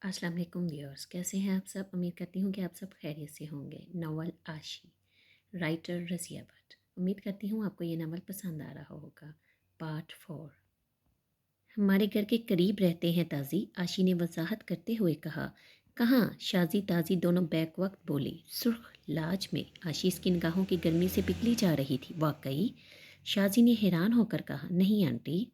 अस्सलाम वालेकुम व्यूअर्स, कैसे हैं आप सब। उम्मीद करती हूँ कि आप सब खैरियत से होंगे। नावल आशी, राइटर रज़िया भट्ट। उम्मीद करती हूँ आपको ये नावल पसंद आ रहा होगा। पार्ट 4। हमारे घर के करीब रहते हैं ताज़ी, आशी ने वजाहत करते हुए कहा। कहाँ? शाजी ताज़ी दोनों बैक वक्त बोली। सुर्ख लाज में आशी की निगाहों की गर्मी से पिघली जा रही थी। वाकई? शाजी ने हैरान होकर कहा। नहीं आंटी।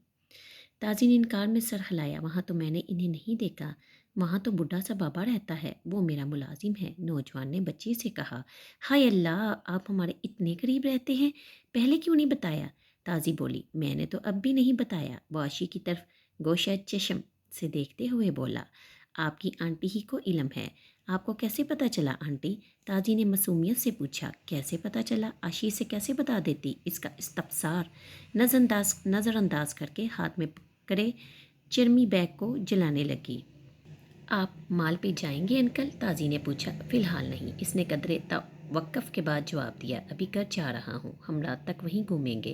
ताजी ने इनकार में सर हिलाया। वहाँ तो मैंने इन्हें नहीं देखा। वहाँ तो बुढ़ा सा बाबा रहता है, वो मेरा मुलाजिम है। नौजवान ने बच्ची से कहा। हाय अल्लाह, आप हमारे इतने करीब रहते हैं, पहले क्यों नहीं बताया? ताजी बोली। मैंने तो अब भी नहीं बताया। वो आशी की तरफ गोशा चश्म से देखते हुए बोला। आपकी आंटी ही को इल्म है। आपको कैसे पता चला आंटी? ताजी ने मासूमियत से पूछा। कैसे पता चला? आशी से कैसे बता देती? इसका इस्तफसार नज़रअंदाज करके हाथ में पकड़े चरमी बैग को जलाने लगी। आप माल पे जाएंगे अंकल? ताजी ने पूछा। फ़िलहाल नहीं, इसने कदरे तवक्कुफ़ के बाद जवाब दिया। अभी घर जा रहा हूँ, हम रात तक वहीं घूमेंगे।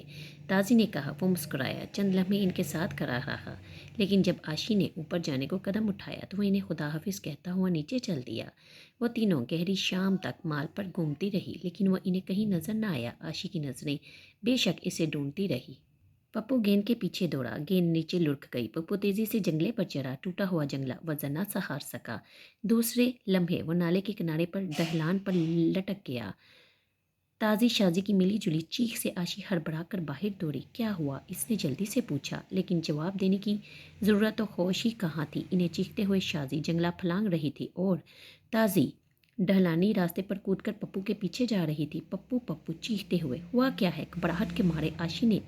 ताजी ने कहा। वो मुस्कुराया। चंद लम्हे इनके साथ खड़ा रहा, लेकिन जब आशी ने ऊपर जाने को कदम उठाया तो वो इन्हें खुदा हाफिज़ कहता हुआ नीचे चल दिया। वो तीनों गहरी शाम तक माल पर घूमती रही, लेकिन वो इन्हें कहीं नज़र न आया। आशी की नज़रें बेशक इसे ढूंढती रही। पप्पू गेंद के पीछे दौड़ा। गेंद नीचे लुढ़क गई। पप्पू तेजी से जंगले पर चढ़ा। टूटा हुआ जंगला वजन न सहार सका। दूसरे लम्हे वो नाले के किनारे पर दहलान पर लटक गया। ताजी शाजी की मिली जुली चीख से आशी हड़बड़ा कर बाहर दौड़ी। क्या हुआ? इसने जल्दी से पूछा, लेकिन जवाब देने की ज़रूरत तो होश ही कहाँ थी। इन्हें चीखते हुए शाजी जंगला फलांग रही थी और ताजी ढलानी रास्ते पर कूदकर पप्पू के पीछे जा रही थी। पप्पू पप्पू चीखते हुए। हुआ क्या है? घबराहट के मारे आशी ने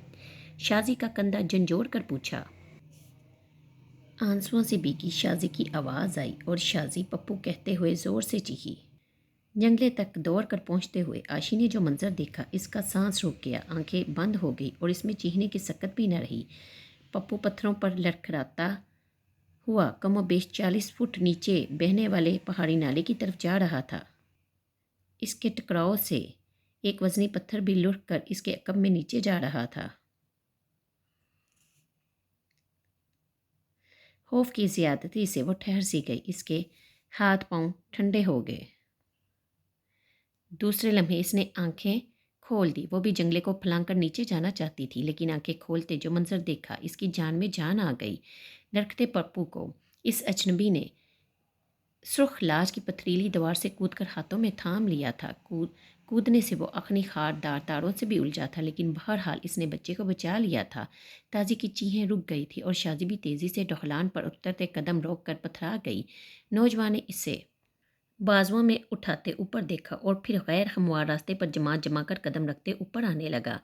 शाजी का कंधा झंझोड़ कर पूछा। आंसुओं से भीगी शाजी की आवाज़ आई और शाजी पप्पू कहते हुए ज़ोर से चीखी। जंगले तक दौड़ कर पहुंचते हुए आशी ने जो मंजर देखा, इसका सांस रुक गया, आंखें बंद हो गई और इसमें चीखने की सकत भी न रही। पप्पू पत्थरों पर लड़खड़ाता हुआ कमोबेश 40 फुट नीचे बहने वाले पहाड़ी नाले की तरफ जा रहा था। इसके टकराव से एक वजनी पत्थर भी लुढ़क कर इसके अकब में नीचे जा रहा था। खौफ की ज़्यादती से वो ठहर सी गई। इसके हाथ पांव ठंडे हो गए। दूसरे लम्हे इसने आंखें खोल दी। वो भी जंगले को फलांग कर नीचे जाना चाहती थी, लेकिन आंखें खोलते जो मंजर देखा, इसकी जान में जान आ गई। लड़कते पप्पू को इस अजनबी ने सुर्ख लाज की पथरीली दीवार से कूदकर हाथों में थाम लिया था। कूदने से वो अखनी खारदार तारों से भी उलझा था, लेकिन बहरहाल इसने बच्चे को बचा लिया था। ताजी की चीखें रुक गई थी और शाजी भी तेजी से ढलान पर उतरते कदम रोक कर पथरा गई। नौजवान ने इसे बाजुओं में उठाते ऊपर देखा और फिर गैर हमवार रास्ते पर जमात जमा कर कदम रखते ऊपर आने लगा।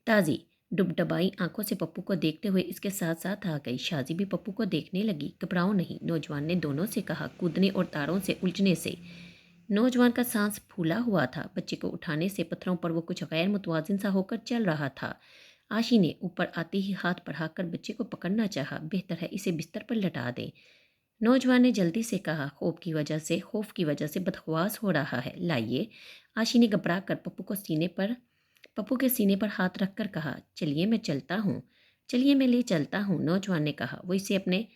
ताजी डुबडबाई आंखों से पप्पू को देखते हुए इसके साथ साथ आ गई। शाजी भी पप्पू को देखने लगी। घबराओ नहीं, नौजवान ने दोनों से कहा। कूदने और तारों से उलझने से नौजवान का सांस फूला हुआ था। बच्चे को उठाने से पत्थरों पर वो कुछ गैर मुतवाजिन सा होकर चल रहा था। आशी ने ऊपर आते ही हाथ बढ़ाकर बच्चे को पकड़ना चाहा। बेहतर है इसे बिस्तर पर लटा दे। नौजवान ने जल्दी से कहा। खौफ की वजह से बदहवास हो रहा है। लाइए। आशी ने घबरा कर पप्पू के सीने पर हाथ रखकर कहा। चलिए मैं चलता हूँ। चलिए मैं ले चलता हूँ, नौजवान ने कहा। वो इसे अपने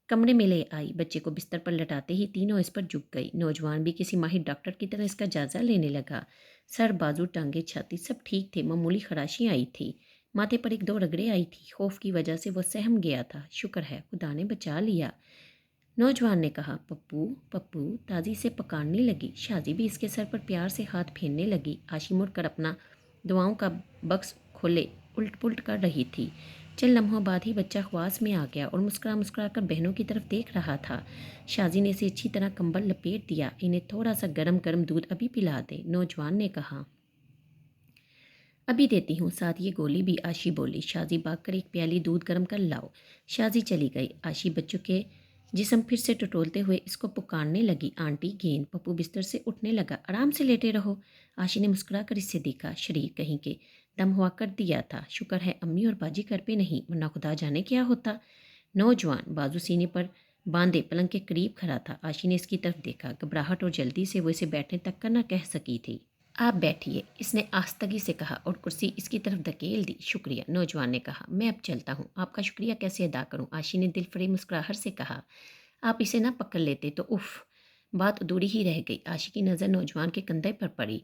कमरे में ले आई। बच्चे को बिस्तर पर लटाते ही तीनों इस पर झुक गई। नौजवान भी किसी माहिर डॉक्टर की तरह इसका जायजा लेने लगा। सर, बाजू, टांगे, छाती सब ठीक थे। मामूली खराशी आई थी। माथे पर एक दो रगड़े आई थी। खौफ की वजह से वो सहम गया था। शुक्र है खुदा ने बचा लिया, नौजवान ने कहा। पप्पू पप्पू ताजी से पकाने लगी। शाजी भी इसके सर पर प्यार से हाथ फेरने लगी। आशी मुड़कर अपना दुआओं का बक्स खोले उल्ट पुल्ट कर रही थी। चंद लम्हों बाद ही बच्चा ख्वास में आ गया और मुस्कुरा मुस्कुरा कर बहनों की तरफ देख रहा था। शाजी ने इसे अच्छी तरह कंबल लपेट दिया। इन्हें थोड़ा सा गरम गरम दूध अभी पिला दे, नौजवान ने कहा। अभी देती हूँ, साथ ये गोली भी, आशी बोली। शाजी भाग कर एक प्याली दूध गर्म कर लाओ। शाजी चली गई। आशी बच्चों के जिस्म फिर से टटोलते हुए इसको पुकारने लगी। आंटी गेंद। पप्पू बिस्तर से उठने लगा। आराम से लेटे रहो। आशी ने मुस्कुरा कर इससे देखा। शरीर कहीं के दम हुआ कर दिया था। शुक्र है अम्मी और बाजी घर पे नहीं, वरना खुदा जाने क्या होता। नौजवान बाजू सीने पर बांधे पलंग के करीब खड़ा था। आशी ने इसकी तरफ देखा। घबराहट और जल्दी से वो इसे बैठने तक का न कह सकी थी। आप बैठिए, इसने आस्तगी से कहा और कुर्सी इसकी तरफ धकेल दी। शुक्रिया, नौजवान ने कहा। मैं अब चलता हूँ। आपका शुक्रिया कैसे अदा करूँ? आशी ने दिल फरेब मुस्कुराहट से कहा। آپ اسے نہ پکڑ لیتے تو اف، بات ادھوری ہی رہ گئی۔ عاشی کی نظر نوجوان کے کندھے پر پڑی۔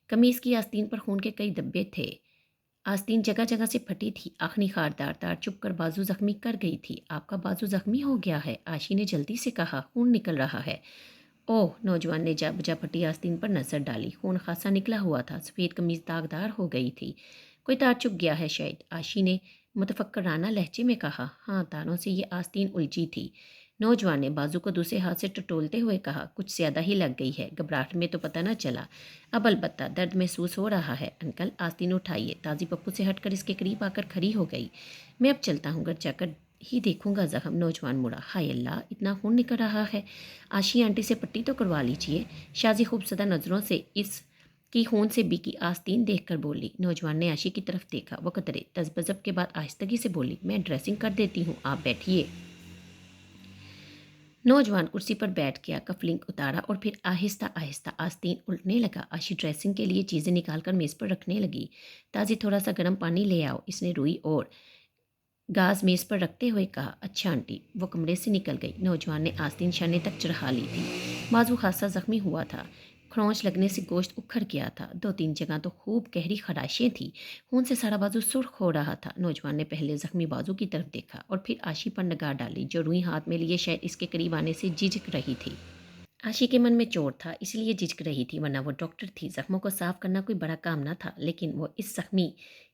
قمیص کی آستین پر خون کے کئی دھبے تھے۔ آستین جگہ جگہ سے پھٹی تھی، آخری خاردار تار چپ کر بازو زخمی کر گئی تھی۔ آپ کا بازو زخمی ہو گیا ہے، عاشی نے جلدی سے کہا، خون نکل رہا ہے۔ اوہ، نوجوان نے جا بجا پھٹی آستین پر نظر ڈالی۔ خون خاصا نکلا ہوا تھا، سفید قمیض داغدار ہو گئی تھی۔ کوئی تار چپ گیا ہے شاید، عاشی نے متفکرانہ لہجے میں کہا۔ ہاں، تاروں سے یہ آستین الجھی تھی۔ نوجوان نے بازو کو دوسرے ہاتھ سے ٹٹولتے ہوئے کہا، کچھ زیادہ ہی لگ گئی ہے، گھبراہٹ میں تو پتہ نہ چلا، اب البتہ درد محسوس ہو رہا ہے۔ انکل، آستین اٹھائیے۔ تازی پپو سے ہٹ کر اس کے قریب آ کر کھڑی ہو گئی۔ میں اب چلتا ہوں، گھر جا کر ہی دیکھوں گا زخم۔ نوجوان مڑا۔ ہائے اللہ، اتنا خون نکل رہا ہے، عاشی آنٹی سے پٹی تو کروا لیجیے۔ شازی خوبصدہ نظروں سے اس کی خون سے بیکی آستین دیکھ کر بولی۔ نوجوان نے عاشی کی طرف دیکھا، وہ قطرے تذبذب کے بعد آہستگی سے بولی، میں ڈریسنگ کر دیتی ہوں، آپ بیٹھیے۔ نوجوان کرسی پر بیٹھ گیا، کفلنگ اتارا اور پھر آہستہ آہستہ آستین الٹنے لگا۔ عاشی ڈریسنگ کے لیے چیزیں نکال کر میز پر رکھنے لگی۔ تازی تھوڑا سا گرم پانی لے آؤ، اس نے روئی اور گاز میز پر رکھتے ہوئے کہا۔ اچھا آنٹی۔ وہ کمرے سے نکل گئی۔ نوجوان نے آستین شانے تک چڑھا لی تھی۔ بازو خاصا زخمی ہوا تھا، کھرونچ لگنے سے گوشت اکھڑ گیا تھا، 2-3 جگہ تو خوب گہری خراشیں تھیں، خون سے سارا بازو سرخ ہو رہا تھا۔ نوجوان نے پہلے زخمی بازو کی طرف دیکھا اور پھر عاشی پر نگاہ ڈالی، جو روئی ہاتھ میں لیے شاید اس کے قریب آنے سے جھجک رہی تھی۔ عاشی کے من میں چوٹ تھا، اس لیے جھجک رہی تھی، ورنہ وہ ڈاکٹر تھی، زخموں کو صاف کرنا کوئی بڑا کام نہ تھا، لیکن وہ اس زخمی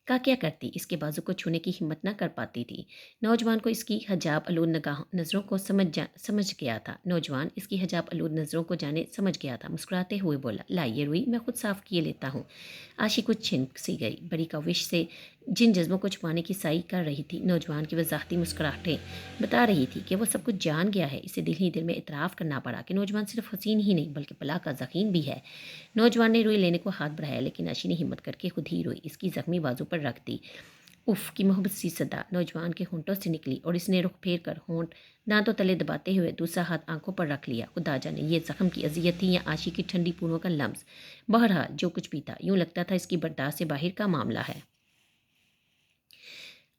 کا کیا کرتی، اس کے بازو کو چھونے کی ہمت نہ کر پاتی تھی۔ نوجوان کو اس کی حجاب آلود نظروں کو سمجھ گیا تھا۔ نوجوان اس کی حجاب آلود نظروں کو جانے سمجھ گیا تھا، مسکراتے ہوئے بولا، لائیے روئی، میں خود صاف کیے لیتا ہوں۔ عاشی کچھ چھنک سی گئی، بڑی کاوش سے جن جذبوں کو چھپانے کی سعی کر رہی تھی۔ نوجوان کی وضاحتی مسکراہٹیں بتا رہی تھی کہ وہ سب کچھ جان گیا ہے۔ اسے دل ہی دل میں اعتراف کرنا پڑا کہ نوجوان صرف حسین ہی نہیں بلکہ بلا کا ذخیم بھی ہے۔ نوجوان نے روئی لینے کو ہاتھ بڑھایا، لیکن عاشی نے ہمت کر کے خود ہی روئی اس کی زخمی بازو پر رکھ دی۔ اف کی محبت سی صدا نوجوان کے ہونٹوں سے نکلی اور اس نے رخ پھیر کر ہونٹ دانتوں تلے دباتے ہوئے دوسرا ہاتھ آنکھوں پر رکھ لیا۔ خدا جانے یہ زخم کی اذیت تھی یا عاشی کی ٹھنڈی پونوں کا لمس۔ بہرحال جو کچھ بھی تھا، یوں لگتا تھا اس کی برداشت سے باہر کا معاملہ ہے۔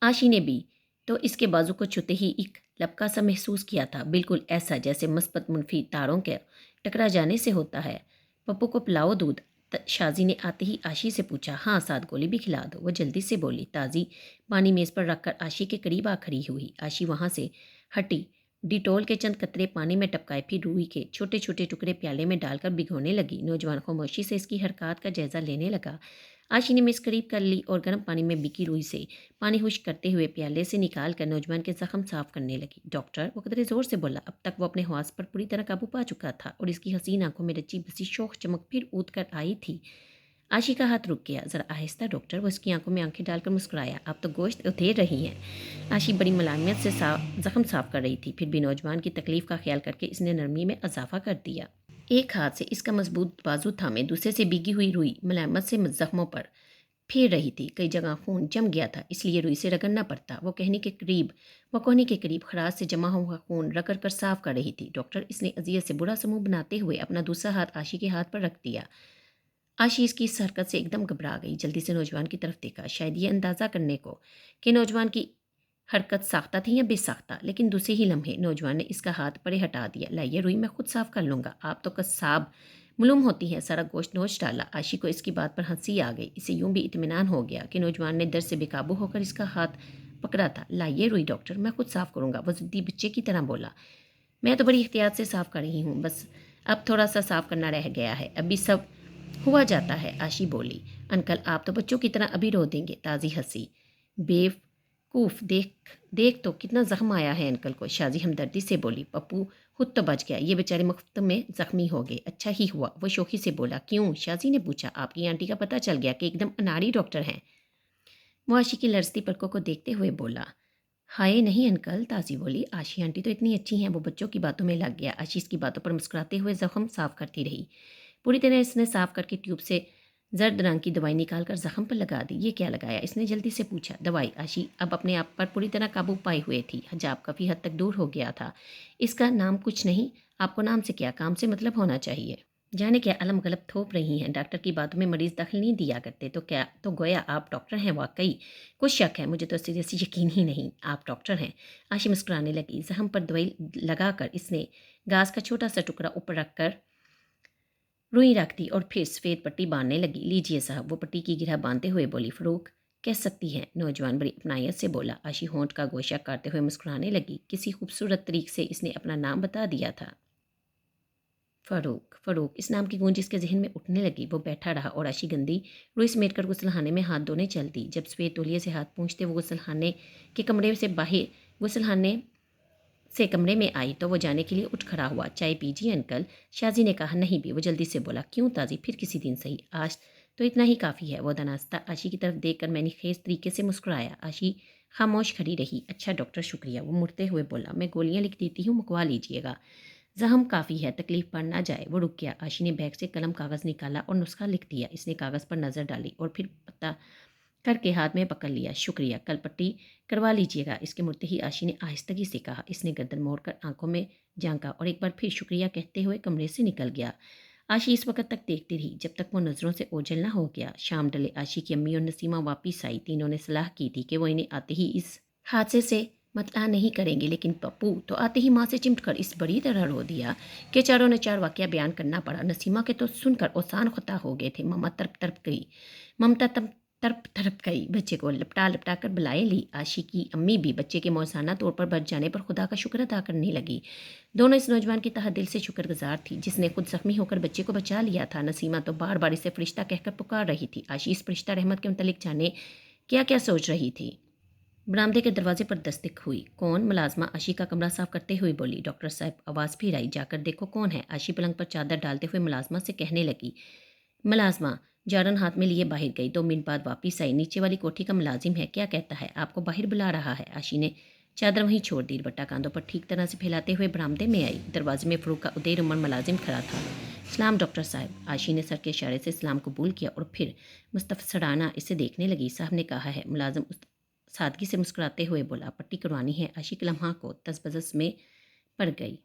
عاشی نے بھی تو اس کے بازو کو چھوتے ہی ایک لپکا سا محسوس کیا تھا، بالکل ایسا جیسے مثبت منفی تاروں کے ٹکرا جانے سے ہوتا ہے۔ پپو کو پلاؤ دودھ؟ شازی نے آتے ہی عاشی سے پوچھا۔ ہاں، ساتھ گولی بھی کھلا دو، وہ جلدی سے بولی۔ تازی پانی میز پر رکھ کر عاشی کے قریب آ کھڑی ہوئی۔ عاشی وہاں سے ہٹی، ڈیٹول کے چند قطرے پانی میں ٹپکائے، پھر روئی کے چھوٹے چھوٹے ٹکڑے پیالے میں ڈال کر بھگونے لگی۔ نوجوان خاموشی سے اس کی حرکات کا جائزہ لینے لگا۔ عاشی نے میز قریب کر لی اور گرم پانی میں بکی روئی سے پانی خشک کرتے ہوئے پیالے سے نکال کر نوجوان کے زخم صاف کرنے لگی۔ ڈاکٹر، وہ قدرے زور سے بولا۔ اب تک وہ اپنے حواس پر پوری طرح قابو پا چکا تھا اور اس کی حسین آنکھوں میں رچی بسی شوق چمک پھر اود کر آئی تھی۔ عاشی کا ہاتھ رک گیا۔ ذرا آہستہ ڈاکٹر، وہ اس کی آنکھوں میں آنکھیں ڈال کر مسکرایا۔ آپ تو گوشت ادھیر رہی ہیں۔ عاشی بڑی ملائمیت سے زخم صاف کر رہی تھی، پھر بھی نوجوان کی تکلیف کا خیال کر کے اس نے نرمی میں اضافہ کر دیا۔ ایک ہاتھ سے اس کا مضبوط بازو تھامے، دوسرے سے بھیگی ہوئی روئی ملائمت سے زخموں پر پھیر رہی تھی۔ کئی جگہ خون جم گیا تھا، اس لیے روئی سے رگڑنا پڑتا۔ وہ کوہنی کے قریب خراش سے جمع ہوا خون رگڑ کر صاف کر رہی تھی۔ ڈاکٹر، اس نے اذیت سے برا سا منہ بناتے ہوئے اپنا دوسرا ہاتھ عاشی کے ہاتھ پر رکھ دیا۔ عاشی اس کی اس حرکت سے ایک دم گھبرا گئی، جلدی سے نوجوان کی طرف دیکھا، شاید یہ اندازہ کرنے کو کہ نوجوان کی حرکت ساختہ تھی یا بے ساختہ، لیکن دوسرے ہی لمحے نوجوان نے اس کا ہاتھ پرے ہٹا دیا۔ لائیے روئی، میں خود صاف کر لوں گا، آپ تو قصاب معلوم ہوتی ہیں، سارا گوشت نوچ ڈالا۔ عاشی کو اس کی بات پر ہنسی آ گئی، اسے یوں بھی اطمینان ہو گیا کہ نوجوان نے درد سے بے قابو ہو کر اس کا ہاتھ پکڑا تھا۔ لائیے روئی ڈاکٹر، میں خود صاف کروں گا، وہ ضدی بچے کی طرح بولا۔ میں تو بڑی احتیاط سے صاف کر رہی ہوں، بس اب تھوڑا سا صاف کرنا رہ گیا ہے، ابھی سب ہوا جاتا ہے۔ عاشی بولی۔ انکل، آپ تو بچوں کی طرح ابھی رو دیں گے۔ تازی ہنسی۔ بیوقوف، دیکھ تو کتنا زخم آیا ہے انکل کو، شازی ہمدردی سے بولی۔ پپو خود تو بچ گیا، یہ بیچارے مفت میں زخمی ہو گئے، اچھا ہی ہوا، وہ شوخی سے بولا۔ کیوں؟ شازی نے پوچھا۔ آپ کی آنٹی کا پتہ چل گیا کہ ایک دم اناڑی ڈاکٹر ہیں؟ وہ عاشی کی لرزتی پلکوں کو دیکھتے ہوئے بولا۔ ہائے نہیں انکل، تازی بولی، عاشی آنٹی تو اتنی اچھی ہیں، وہ بچوں کی باتوں میں لگ گیا۔ عاشی اس کی باتوں پر مسکراتے ہوئے زخم صاف کرتی رہی۔ پوری طرح اس نے صاف کر کے ٹیوب سے زرد رنگ کی دوائی نکال کر زخم پر لگا دی۔ یہ کیا لگایا؟ اس نے جلدی سے پوچھا۔ دوائی۔ عاشی اب اپنے آپ پر پوری طرح قابو پائے ہوئے تھی، حجاب کافی حد تک دور ہو گیا تھا۔ اس کا نام کچھ نہیں، آپ کو نام سے کیا، کام سے مطلب ہونا چاہیے۔ जाने क्या अलम गलत थोप रही हैं, डॉक्टर की बातों में मरीज दखल नहीं दिया करते, तो गोया आप डॉक्टर हैं वाकई। कुछ शक है, मुझे तो सीरियसली यकीन ही नहीं आप डॉक्टर हैं। आशी मुस्कुराने लगी। जख्म पर दवाई लगाकर इसने घास का छोटा सा टुकड़ा ऊपर रखकर रुई रख दी और फिर सफ़ेद पट्टी बांधने लगी। लीजिए साहब, वो पट्टी की गिरह बांधते हुए बोली। फ़रूक कह सकती हैं, नौजवान बड़ी अपनायत से बोला। आशी होंठ का गोशा करते हुए मुस्कुराने लगी। किसी खूबसूरत तरीके से इसने अपना नाम बता दिया था। फ़ारूक, फ़ारूक, इस नाम की गूंज इसके जहन में उठने लगी। वो बैठा रहा और आशी गंदी रुई समेट कर गुसलखाने में हाथ धोने चल दी। जब सफ़ेद तौलिए से हाथ पूंछते वो गुसलखाने के कमरे से बाहर गुसलखाने से कमरे में आई तो वो जाने के लिए उठ खड़ा हुआ। चाय पीजिए अंकल, शाजी ने कहा। नहीं भी, वो जल्दी से बोला। क्यों ताज़ी, फिर किसी दिन सही, आज तो इतना ही काफ़ी है। वो दनास्ता आशी की तरफ देख कर मैंने खेज तरीके से मुस्कुराया। आशी खामोश खड़ी रही। अच्छा डॉक्टर, शुक्रिया। वो मुड़ते हुए बोला। मैं गोलियां लिख देती हूँ, मुकवा लीजिएगा। जख्म काफ़ी है, तकलीफ पड़ ना जाए। वो रुक गया। आशी ने बैग से कलम कागज़ निकाला और नुस्खा लिख दिया। इसने कागज़ पर नज़र डाली और फिर पता करके हाथ में पकड़ लिया। शुक्रिया, कल पट्टी करवा लीजिएगा। इसके मुड़ते ही आशी ने आहिस्तगी से कहा। इसने गर्दन मोड़कर आंखों में झांका और एक बार फिर शुक्रिया कहते हुए कमरे से निकल गया। आशी इस वक्त तक देखती रही जब तक वो नज़रों से ओझल ना हो गया। शाम डले आशी की अम्मी और नसीमा वापिस आई। तीनों ने सलाह की थी कि वो इन्हें आते ही इस हादसे से मतला नहीं करेंगे, लेकिन पप्पू तो आते ही माँ से चिमट कर इस बड़ी तरह रो दिया कि चारों ने चार वाकया बयान करना पड़ा। नसीमा के तो सुनकर ओसान खुता हो गए थे। मम्मा तड़प तड़प गई। ममता तड़प तड़प गई। बच्चे को लपटा लपटा कर बुलाए ली। आशी की अम्मी भी बच्चे के मौसाना तौर पर बच जाने पर खुदा का शुक्र अदा करने लगी। दोनों इस नौजवान की तह दिल से शुक्रगुजार थी जिसने खुद जख्मी होकर बच्चे को बचा लिया था। नसीमा तो बार बार इसे फरिश्ता कहकर पुकार रही थी। आशी इस फरिश्ता रहमत के मुतलिक जाने क्या क्या सोच रही थी। बरामदे के दरवाजे पर दस्तक हुई। कौन? मुलाजमा आशी का कमरा साफ करते हुए बोली। डॉक्टर साहब, आवाज़ फिर आई। जाकर देखो कौन है। आशी पलंग पर चादर डालते हुए मुलाजमा से कहने लगी। मुलाजमा जारन हाथ में लिए बाहर गई। 2 मिनट बाद वापस आई। नीचे वाली कोठी का मुलाजिम है, क्या कहता है? आपको बाहर बुला रहा है। आशी ने चादर वहीं छोड़ दी। दुपट्टा कांधों पर ठीक तरह से फैलाते हुए बरामदे में आई। दरवाजे में फ़रूक का उदेर उमर मुलाजिम खड़ा था। सलाम डॉक्टर साहब। आशी ने सर के इशारे से सलाम कबूल किया और फिर मुस्तफसराना इसे देखने लगी। साहब ने कहा है। मुलाजिम सादगी से मुस्कुराते हुए बोला। पट्टी करवानी है। आशी के लम्हा को तसबजस में पड़ गई।